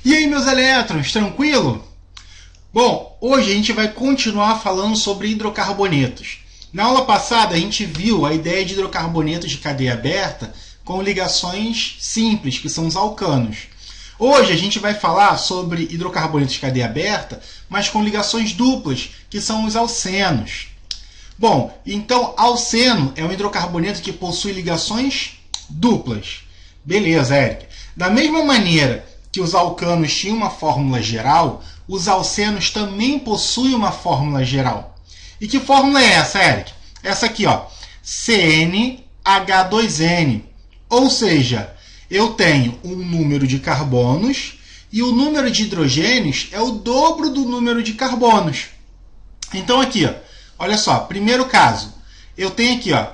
E aí, meus elétrons, tranquilo? Bom, hoje a gente vai continuar falando sobre hidrocarbonetos. Na aula passada a gente viu a ideia de hidrocarbonetos de cadeia aberta com ligações simples, que são os alcanos. Hoje a gente vai falar sobre hidrocarbonetos de cadeia aberta, mas com ligações duplas, que são os alcenos. Bom, então alceno é um hidrocarboneto que possui ligações duplas. Beleza, Eric. Da mesma maneira que os alcanos tinham uma fórmula geral, os alcenos também possuem uma fórmula geral. E que fórmula é essa, Eric? Essa aqui, ó, CnH2n. Ou seja, eu tenho um número de carbonos e o número de hidrogênios é o dobro do número de carbonos. Então aqui, ó, olha só, primeiro caso, eu tenho aqui, ó,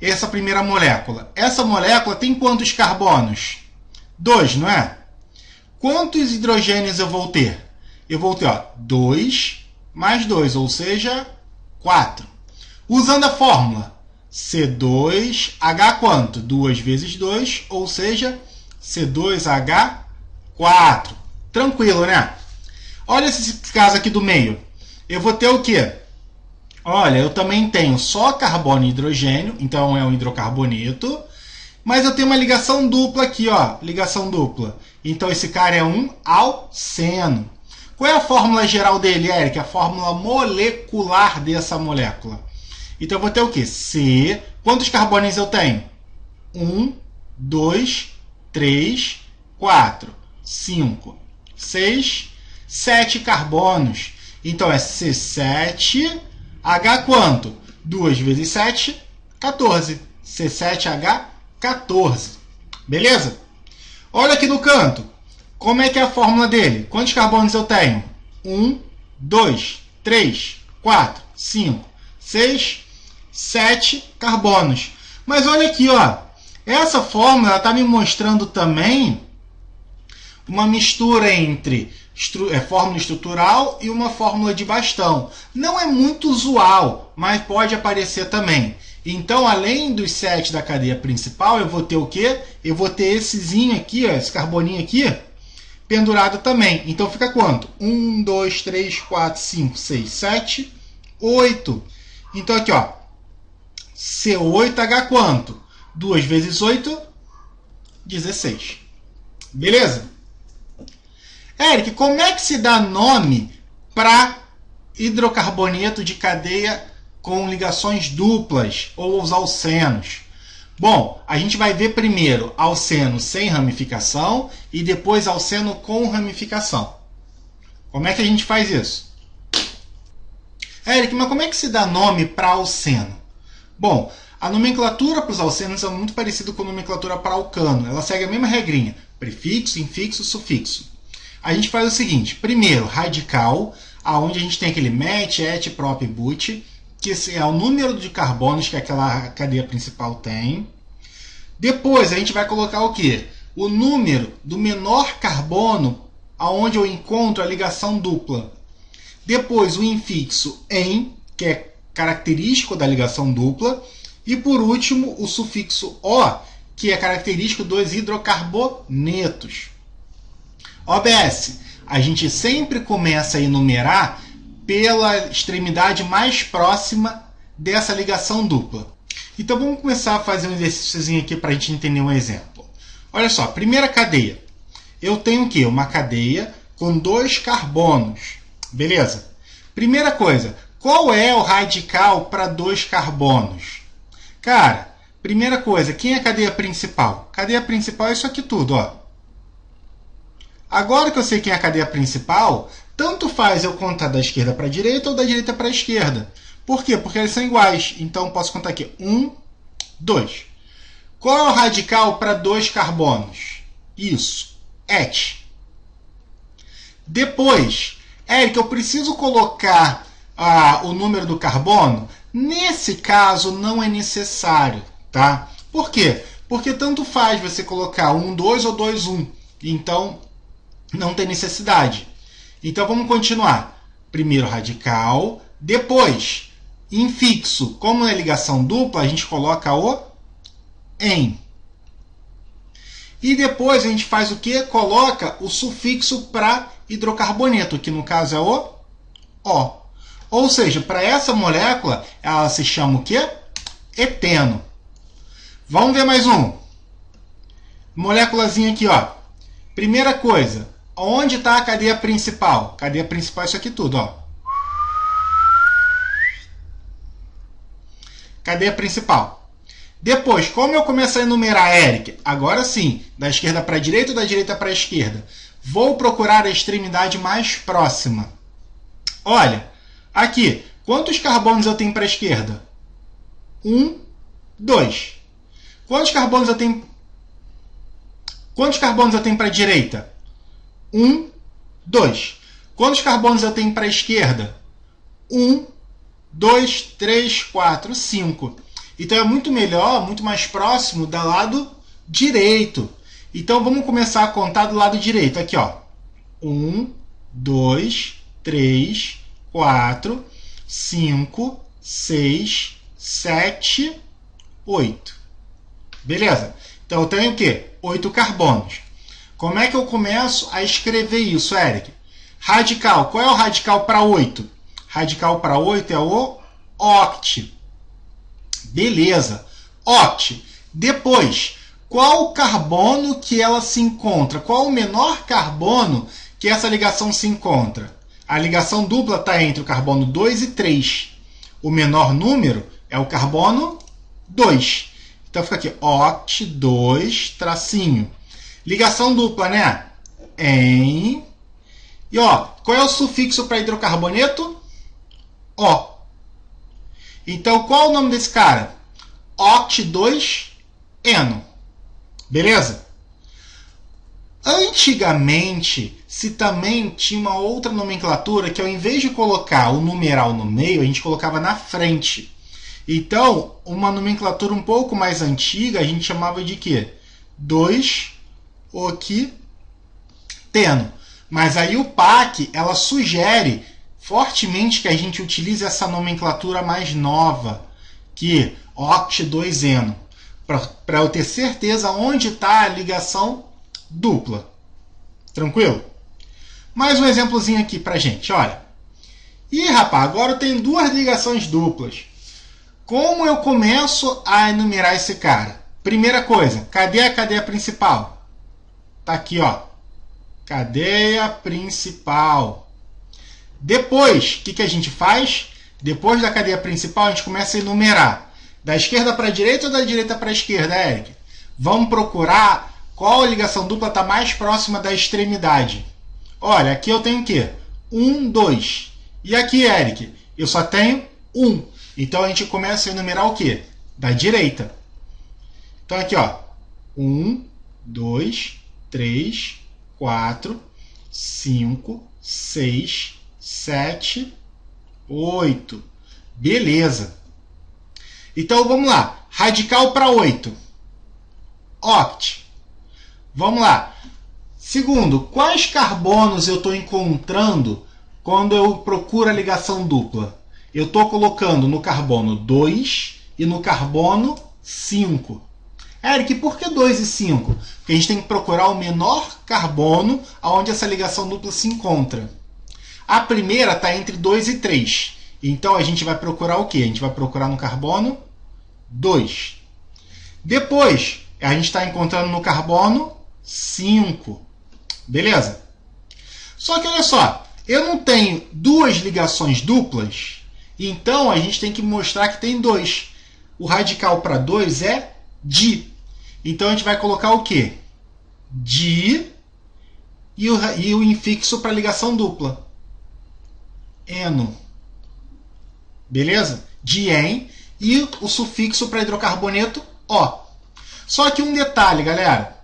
essa primeira molécula. Essa molécula tem quantos carbonos? 2, não é? Quantos hidrogênios eu vou ter? Eu vou ter 2 mais 2, ou seja, 4. Usando a fórmula C2H quanto? 2 vezes 2, ou seja, C2H4. Tranquilo, né? Olha esse caso aqui do meio. Eu vou ter o quê? Olha, eu também tenho só carbono e hidrogênio, então é um hidrocarboneto. Mas eu tenho uma ligação dupla aqui, ó, ligação dupla. Então esse cara é um alceno. Qual é a fórmula geral dele, Eric? A fórmula molecular dessa molécula. Então eu vou ter o quê? C. Quantos carbonos eu tenho? 1, 2, 3, 4, 5, 6, 7 carbonos. Então é C7H quanto? 2 vezes 7, 14. C7H14. Beleza? Olha aqui no canto. Como é que é a fórmula dele? Quantos carbonos eu tenho? 1, 2, 3, 4, 5, 6, 7 carbonos. Mas olha aqui, ó. Essa fórmula está me mostrando também uma mistura entre fórmula estrutural e uma fórmula de bastão. Não é muito usual, mas pode aparecer também. Então, além dos 7 da cadeia principal, eu vou ter o quê? Eu vou ter essezinho aqui, ó, esse carboninho aqui, pendurado também. Então, fica quanto? 1, 2, 3, 4, 5, 6, 7, 8. Então, aqui, ó, C8H quanto? 2 vezes 8, 16. Beleza? Eric, como é que se dá nome para hidrocarboneto de cadeia com ligações duplas, ou os alcenos? Bom, a gente vai ver primeiro alceno sem ramificação e depois alceno com ramificação. Como é que a gente faz isso? Eric, mas como é que se dá nome para alceno? Bom, a nomenclatura para os alcenos é muito parecida com a nomenclatura para alcano. Ela segue a mesma regrinha: prefixo, infixo, sufixo. A gente faz o seguinte: primeiro, radical, aonde a gente tem aquele met, et, prop e but, que é o número de carbonos que aquela cadeia principal tem. Depois a gente vai colocar o quê? O número do menor carbono aonde eu encontro a ligação dupla. Depois o infixo em, que é característico da ligação dupla. E por último o sufixo O, que é característico dos hidrocarbonetos. OBS, a gente sempre começa a enumerar pela extremidade mais próxima dessa ligação dupla. Então vamos começar a fazer um exercíciozinho aqui para a gente entender um exemplo. Olha só, primeira cadeia. Eu tenho o quê? Uma cadeia com 2 carbonos. Beleza? Primeira coisa, qual é o radical para 2 carbonos? Cara, primeira coisa, quem é a cadeia principal? Cadeia principal é isso aqui tudo, ó. Agora que eu sei quem é a cadeia principal, tanto faz eu contar da esquerda para a direita ou da direita para a esquerda. Por quê? Porque eles são iguais. Então, posso contar aqui. 1, 2. Qual é o radical para 2 carbonos? Isso. Et. Depois, Eric, eu preciso colocar o número do carbono? Nesse caso, não é necessário. Tá? Por quê? Porque tanto faz você colocar 1, 2 ou 2, 1. Então, não tem necessidade. Então, vamos continuar. Primeiro radical, depois infixo. Como é ligação dupla, a gente coloca o em. E depois a gente faz o quê? Coloca o sufixo para hidrocarboneto, que no caso é o O. Ou seja, para essa molécula, ela se chama o quê? Eteno. Vamos ver mais um. Moléculazinha aqui, ó. Primeira coisa, onde está a cadeia principal? Cadeia principal é isso aqui tudo, ó. Cadeia principal. Depois, como eu começo a enumerar, Eric? Agora sim, da esquerda para a direita ou da direita para a esquerda? Vou procurar a extremidade mais próxima. Olha, aqui, quantos carbonos eu tenho para a esquerda? 1, 2. Quantos carbonos eu tenho para a direita? 1, 2. Quantos carbonos eu tenho para a esquerda? 1, 2, 3, 4, 5. Então é muito melhor, muito mais próximo do lado direito. Então vamos começar a contar do lado direito. Aqui, ó. 1, 2, 3, 4, 5, 6, 7, 8. Beleza? Então eu tenho o quê? 8 carbonos. Como é que eu começo a escrever isso, Eric? Radical. Qual é o radical para 8? Radical para 8 é o oct. Beleza. Oct. Depois, qual o carbono que ela se encontra? Qual o menor carbono que essa ligação se encontra? A ligação dupla está entre o carbono 2 e 3. O menor número é o carbono 2. Então fica aqui, oct 2, tracinho. Ligação dupla, né? Em. E ó, qual é o sufixo para hidrocarboneto? O. Então, qual é o nome desse cara? Oct2-eno. Beleza? Antigamente, se também tinha uma outra nomenclatura que ao invés de colocar o numeral no meio, a gente colocava na frente. Então, uma nomenclatura um pouco mais antiga, a gente chamava de quê? 2-octeno. Mas aí o PAC, ela sugere fortemente que a gente utilize essa nomenclatura mais nova, que oct2-eno, para eu ter certeza onde está a ligação dupla. Tranquilo? Mais um exemplozinho aqui para a gente, olha. Ih, rapaz, agora eu tenho duas ligações duplas. Como eu começo a enumerar esse cara? Primeira coisa, cadê a cadeia principal? Tá aqui, ó. Cadeia principal. Depois, o que a gente faz? Depois da cadeia principal, a gente começa a enumerar. Da esquerda para a direita ou da direita para a esquerda, Eric? Vamos procurar qual a ligação dupla está mais próxima da extremidade. Olha, aqui eu tenho o quê? 1, 2. E aqui, Eric? Eu só tenho 1. Então a gente começa a enumerar o quê? Da direita. Então aqui, ó. 1, 2, 3, 4, 5, 6, 7, 8. Beleza. Então vamos lá. Radical para 8. Oct. Vamos lá. Segundo, quais carbonos eu estou encontrando quando eu procuro a ligação dupla? Eu estou colocando no carbono 2 e no carbono 5. Eric, por que 2 e 5? Porque a gente tem que procurar o menor carbono onde essa ligação dupla se encontra. A primeira está entre 2 e 3. Então a gente vai procurar o quê? A gente vai procurar no carbono 2. Depois, a gente está encontrando no carbono 5. Beleza? Só que olha só, eu não tenho duas ligações duplas, então a gente tem que mostrar que tem 2. O radical para 2 é di. Então a gente vai colocar o quê? Di e o infixo para ligação dupla. Eno. Beleza? Dien e o sufixo para hidrocarboneto O. Só que um detalhe, galera.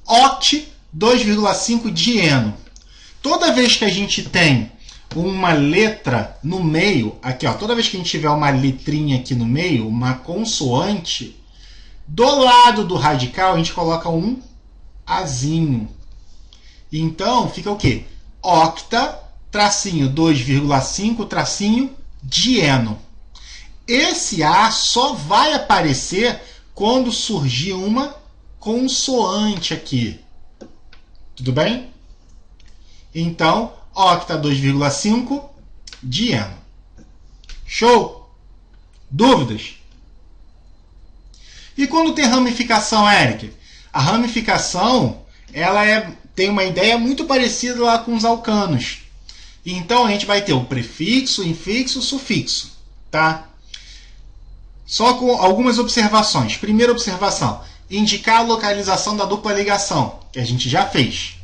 Oct 2,5 dieno. Toda vez que a gente tem uma letra no meio, aqui ó, toda vez que a gente tiver uma letrinha aqui no meio, uma consoante, do lado do radical a gente coloca um azinho. Então fica o quê? Octa, tracinho 2,5, tracinho dieno. Esse A só vai aparecer quando surgir uma consoante aqui. Tudo bem? Então, octa 2,5 dieno. Show? Dúvidas? E quando tem ramificação, Eric? A ramificação, ela tem uma ideia muito parecida lá com os alcanos. Então, a gente vai ter o prefixo, infixo, sufixo, tá? Só com algumas observações. Primeira observação, indicar a localização da dupla ligação, que a gente já fez.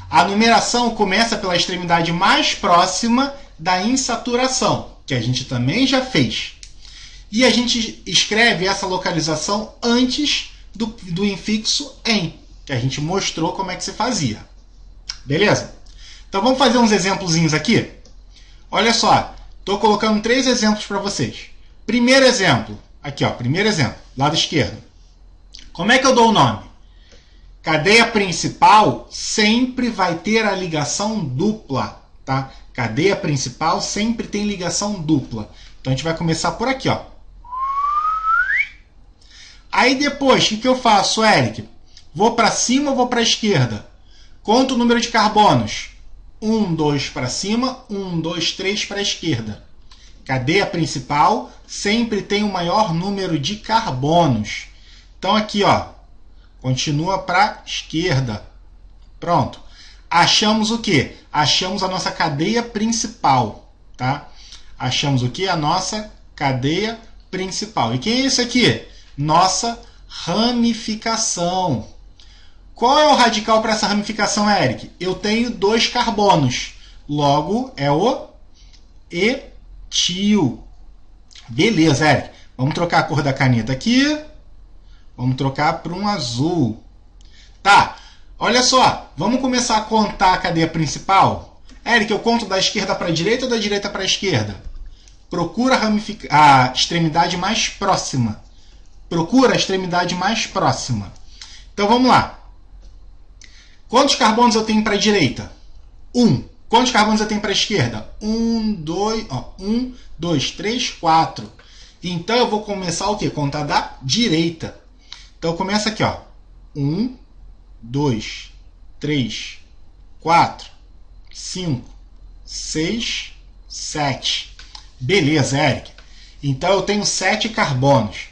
A numeração começa pela extremidade mais próxima da insaturação, que a gente também já fez. E a gente escreve essa localização antes do infixo em, que a gente mostrou como é que se fazia. Beleza? Então vamos fazer uns exemplozinhos aqui? Olha só, estou colocando 3 exemplos para vocês. Primeiro exemplo, aqui ó, primeiro exemplo, lado esquerdo. Como é que eu dou o nome? Cadeia principal sempre vai ter a ligação dupla, tá? Cadeia principal sempre tem ligação dupla. Então a gente vai começar por aqui, ó. Aí depois, o que eu faço, Eric? Vou para cima ou vou para a esquerda? Conto o número de carbonos. 1, 2 para cima, 1, 2, 3 para a esquerda. Cadeia principal sempre tem o maior número de carbonos. Então aqui, ó, continua para a esquerda. Pronto. Achamos o quê? Achamos a nossa cadeia principal, tá? Achamos o quê? A nossa cadeia principal. E quem é isso aqui? Nossa ramificação. Qual é o radical para essa ramificação, Eric? Eu tenho 2 carbonos. Logo, é o etil. Beleza, Eric. Vamos trocar a cor da caneta aqui. Vamos trocar para um azul. Tá, olha só. Vamos começar a contar a cadeia principal? Eric, eu conto da esquerda para a direita ou da direita para a esquerda? Procura a extremidade mais próxima. Procura a extremidade mais próxima. Então vamos lá. Quantos carbonos eu tenho para a direita? 1. Quantos carbonos eu tenho para a esquerda? 1, 2, 3, 4. Então eu vou começar o quê? Contar da direita. Então começa aqui, ó. 1, 2, 3, 4, 5, 6, 7. Beleza, Eric. Então eu tenho 7 carbonos.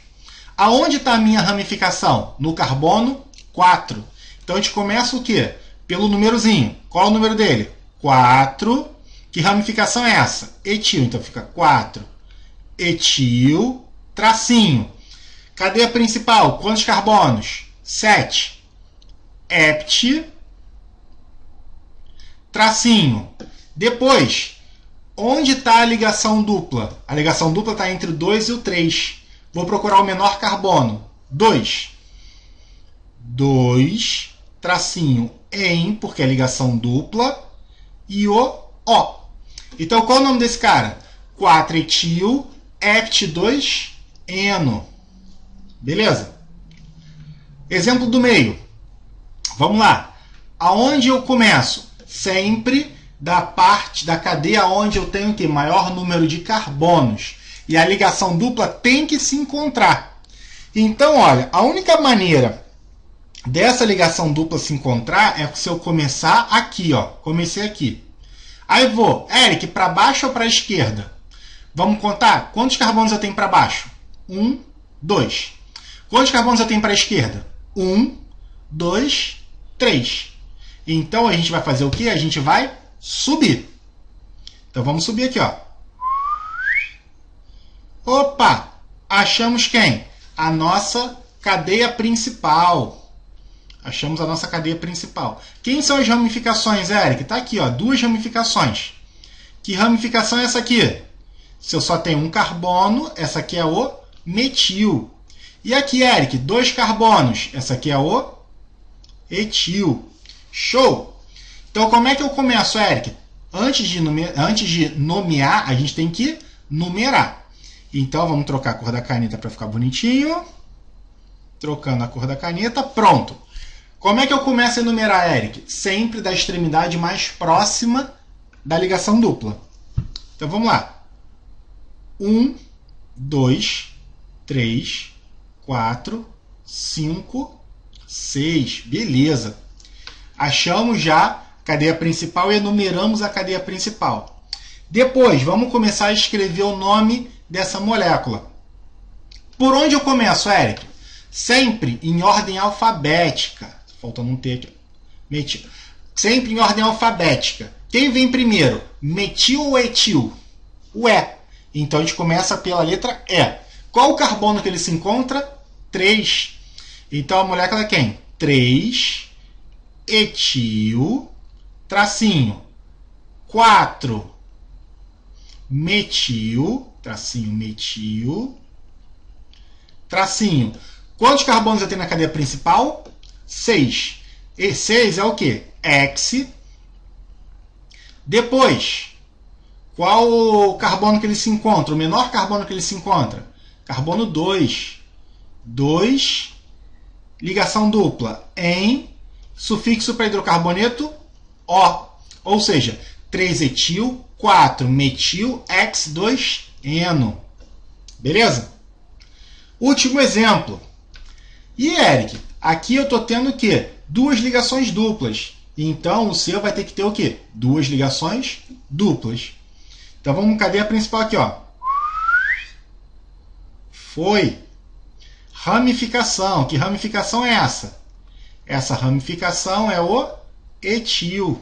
Aonde está a minha ramificação? No carbono 4. Então a gente começa o quê? Pelo númerozinho. Qual é o número dele? 4. Que ramificação é essa? Etil. Então fica 4. Etil, tracinho. Cadeia principal, quantos carbonos? 7. Hept, tracinho. Depois, onde está a ligação dupla? A ligação dupla está entre o 2 e o 3. Vou procurar o menor carbono. 2. 2, tracinho em, porque é ligação dupla. E o O. Então, qual é o nome desse cara? 4-etil, hept2-eno. Beleza? Exemplo do meio. Vamos lá. Aonde eu começo? Sempre da parte da cadeia onde eu tenho que maior número de carbonos. E a ligação dupla tem que se encontrar. Então, olha, a única maneira dessa ligação dupla se encontrar é se eu começar aqui, ó. Comecei aqui. Aí vou, Eric, para baixo ou para a esquerda? Vamos contar? Quantos carbonos eu tenho para baixo? 1, 2. Quantos carbonos eu tenho para a esquerda? 1, 2, 3. Então a gente vai fazer o quê? A gente vai subir. Então vamos subir aqui, ó. Opa! Achamos quem? A nossa cadeia principal. Achamos a nossa cadeia principal. Quem são as ramificações, Eric? Está aqui, ó, 2 ramificações. Que ramificação é essa aqui? Se eu só tenho um carbono, essa aqui é o metil. E aqui, Eric, 2 carbonos. Essa aqui é o etil. Show! Então, como é que eu começo, Eric? Antes de nomear, a gente tem que numerar. Então, vamos trocar a cor da caneta para ficar bonitinho. Trocando a cor da caneta, pronto. Como é que eu começo a enumerar, Eric? Sempre da extremidade mais próxima da ligação dupla. Então, vamos lá. 1, 2, 3, 4, 5, 6. Beleza. Achamos já a cadeia principal e enumeramos a cadeia principal. Depois, vamos começar a escrever o nome dessa molécula. Por onde eu começo, Eric? Sempre em ordem alfabética. Faltando um T aqui. Metil. Sempre em ordem alfabética. Quem vem primeiro? Metil ou etil? O E. Então a gente começa pela letra E. Qual o carbono que ele se encontra? 3. Então a molécula é quem? 3 etil, tracinho, 4 metil, tracinho, metil, tracinho. Quantos carbonos eu tenho na cadeia principal? 6. E 6 é o quê? Hex. Depois, qual o carbono que ele se encontra? O menor carbono que ele se encontra? Carbono 2. 2, ligação dupla em, sufixo para hidrocarboneto, O. Ou seja, 3 etil, 4 metil, X, 2 eno. Beleza? Último exemplo. E, Eric, aqui eu estou tendo o quê? 2 ligações duplas. Então, o seu vai ter que ter o quê? 2 ligações duplas. Então, vamos na cadeia principal aqui, ó. Foi. Ramificação. Que ramificação é essa? Essa ramificação é o etil.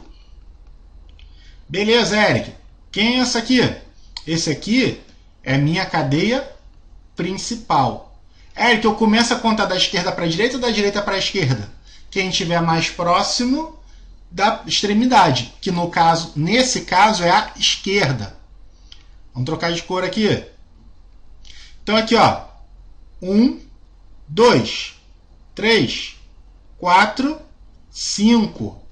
Beleza, Eric. Quem é essa aqui? Esse aqui é minha cadeia principal. Eric, eu começo a contar da esquerda para a direita ou da direita para a esquerda? Quem estiver mais próximo da extremidade, que no caso, nesse caso é a esquerda. Vamos trocar de cor aqui. Então aqui, ó. 1, 2, 3, 4, 5.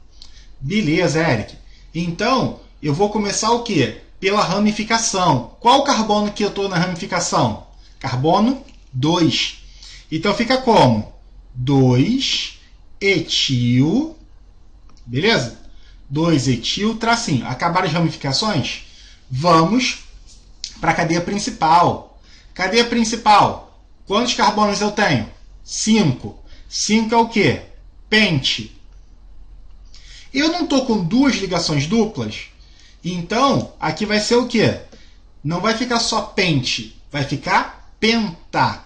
Beleza, Eric. Então, eu vou começar o quê? Pela ramificação. Qual carbono que eu estou na ramificação? Carbono 2. Então, fica como? 2 etil. Beleza? 2 etil, tracinho. Acabaram as ramificações? Vamos para a cadeia principal. Cadeia principal. Quantos carbonos eu tenho? 5. 5 é o quê? Pente. Eu não estou com 2 ligações duplas, então aqui vai ser o quê? Não vai ficar só pente, vai ficar penta.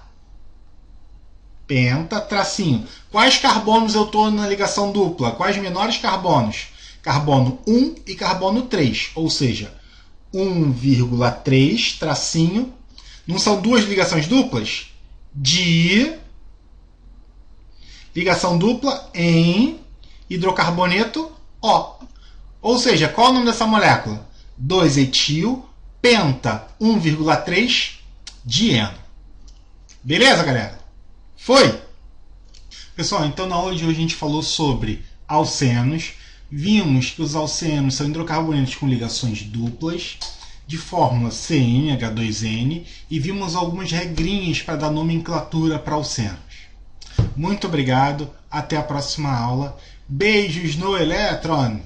Penta, tracinho. Quais carbonos eu estou na ligação dupla? Quais menores carbonos? Carbono 1 e carbono 3, ou seja, 1,3, tracinho. Não são 2 ligações duplas? De ligação dupla em hidrocarboneto O. Ou seja, qual é o nome dessa molécula? 2 etil, penta, 1,3 dieno. Beleza, galera? Foi? Pessoal, então na aula de hoje a gente falou sobre alcenos. Vimos que os alcenos são hidrocarbonetos com ligações duplas, de fórmula CnH2n, e vimos algumas regrinhas para dar nomenclatura para alcenos. Muito obrigado, até a próxima aula. Beijos no elétron!